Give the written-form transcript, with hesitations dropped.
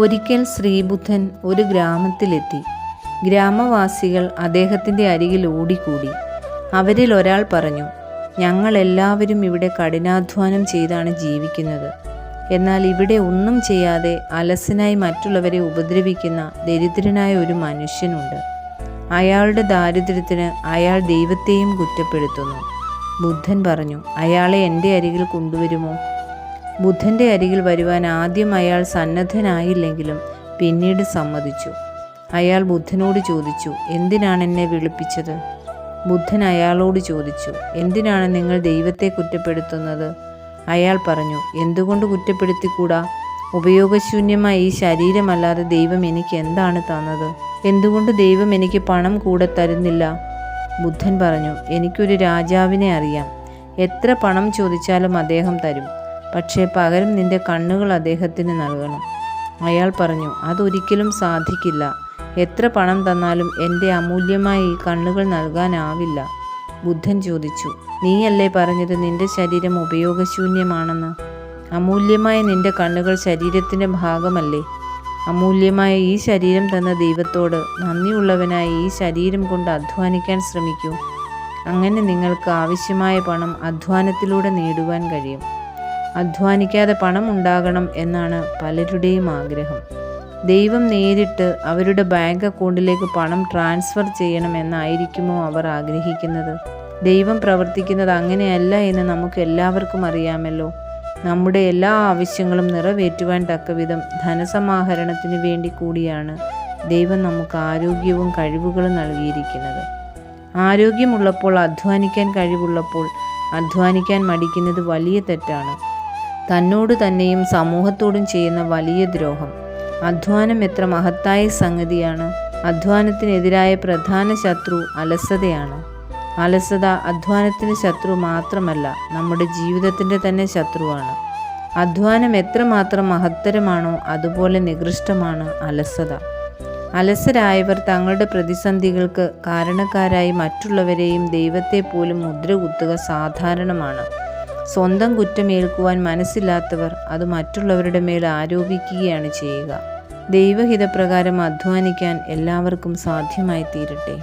ഒരിക്കൽ ശ്രീബുദ്ധൻ ഒരു ഗ്രാമത്തിലെത്തി. ഗ്രാമവാസികൾ അദ്ദേഹത്തിൻ്റെ അരികിൽ ഓടിക്കൂടി. അവരിൽ ഒരാൾ പറഞ്ഞു, ഞങ്ങളെല്ലാവരും ഇവിടെ കഠിനാധ്വാനം ചെയ്താണ് ജീവിക്കുന്നത്. എന്നാൽ ഇവിടെ ഒന്നും ചെയ്യാതെ അലസനായി മറ്റുള്ളവരെ ഉപദ്രവിക്കുന്ന ദരിദ്രനായ ഒരു മനുഷ്യനുണ്ട്. അയാളുടെ ദാരിദ്ര്യത്തിന് അയാൾ ദൈവത്തെയും കുറ്റപ്പെടുത്തുന്നു. ബുദ്ധൻ പറഞ്ഞു, അയാളെ എൻ്റെ അരികിൽ കൊണ്ടുവരുമോ? ബുദ്ധൻ്റെ അരികിൽ വരുവാൻ ആദ്യം അയാൾ സന്നദ്ധനായില്ലെങ്കിലും പിന്നീട് സമ്മതിച്ചു. അയാൾ ബുദ്ധനോട് ചോദിച്ചു, എന്തിനാണ് എന്നെ വിളിപ്പിച്ചത്? ബുദ്ധൻ അയാളോട് ചോദിച്ചു, എന്തിനാണ് നിങ്ങൾ ദൈവത്തെ കുറ്റപ്പെടുത്തുന്നത്? അയാൾ പറഞ്ഞു, എന്തുകൊണ്ട് കുറ്റപ്പെടുത്തിക്കൂടാ? ഉപയോഗശൂന്യമായ ഈ ശരീരമല്ലാതെ ദൈവം എനിക്ക് എന്താണ് തന്നത്? എന്തുകൊണ്ട് ദൈവം എനിക്ക് പണം കൂടെ തരുന്നില്ല? ബുദ്ധൻ പറഞ്ഞു, എനിക്കൊരു രാജാവിനെ അറിയാം. എത്ര പണം ചോദിച്ചാലും അദ്ദേഹം തരും. പക്ഷേ പകരം നിന്റെ കണ്ണുകൾ അദ്ദേഹത്തിന് നൽകണം. അയാൾ പറഞ്ഞു, അതൊരിക്കലും സാധിക്കില്ല. എത്ര പണം തന്നാലും എൻ്റെ അമൂല്യമായ ഈ കണ്ണുകൾ നൽകാനാവില്ല. ബുദ്ധൻ ചോദിച്ചു, നീയല്ലേ പറഞ്ഞത് നിന്റെ ശരീരം ഉപയോഗശൂന്യമാണെന്ന്? അമൂല്യമായ നിന്റെ കണ്ണുകൾ ശരീരത്തിൻ്റെ ഭാഗമല്ലേ? അമൂല്യമായ ഈ ശരീരം തന്ന ദൈവത്തോട് നന്ദിയുള്ളവനായി ഈ ശരീരം കൊണ്ട് അധ്വാനിക്കാൻ ശ്രമിക്കൂ. അങ്ങനെ നിങ്ങൾക്ക് ആവശ്യമായ പണം അധ്വാനത്തിലൂടെ നേടുവാൻ കഴിയും. അധ്വാനിക്കാതെ പണം ഉണ്ടാകണം എന്നാണ് പലരുടെയും ആഗ്രഹം. ദൈവം നേരിട്ട് അവരുടെ ബാങ്ക് അക്കൗണ്ടിലേക്ക് പണം ട്രാൻസ്ഫർ ചെയ്യണമെന്നായിരിക്കുമോ അവർ ആഗ്രഹിക്കുന്നത്? ദൈവം പ്രവർത്തിക്കുന്നത് അങ്ങനെയല്ല എന്ന് നമുക്ക് എല്ലാവർക്കും അറിയാമല്ലോ. നമ്മുടെ എല്ലാ ആവശ്യങ്ങളും നിറവേറ്റുവാൻ തക്കവിധം ധനസമാഹരണത്തിന് വേണ്ടി കൂടിയാണ് ദൈവം നമുക്ക് ആരോഗ്യവും കഴിവുകളും നൽകിയിരിക്കുന്നത്. ആരോഗ്യമുള്ളപ്പോൾ അധ്വാനിക്കാൻ കഴിവുള്ളപ്പോൾ അധ്വാനിക്കാൻ മടിക്കുന്നത് വലിയ തെറ്റാണ്. തന്നോട് തന്നെയും സമൂഹത്തോടും ചെയ്യുന്ന വലിയ ദ്രോഹം. അധ്വാനം എത്ര മഹത്തായ സംഗതിയാണ്. അധ്വാനത്തിനെതിരായ പ്രധാന ശത്രു അലസതയാണ്. അലസത അധ്വാനത്തിന് ശത്രു മാത്രമല്ല, നമ്മുടെ ജീവിതത്തിൻ്റെ തന്നെ ശത്രുവാണ്. അധ്വാനം എത്രമാത്രം മഹത്തരമാണോ അതുപോലെ നികൃഷ്ടമാണ് അലസത. അലസരായവർ തങ്ങളുടെ പ്രതിസന്ധികൾക്ക് കാരണക്കാരായി മറ്റുള്ളവരെയും ദൈവത്തെ പോലും മുദ്രകുത്തുക സാധാരണമാണ്. സ്വന്തം കുറ്റമേൽക്കുവാൻ മനസ്സില്ലാത്തവർ അത് മറ്റുള്ളവരുടെ മേൽ ആരോപിക്കുകയാണ് ചെയ്യുക. ദൈവഹിതപ്രകാരം അധ്വാനിക്കാൻ എല്ലാവർക്കും സാധ്യമായി തീരട്ടെ.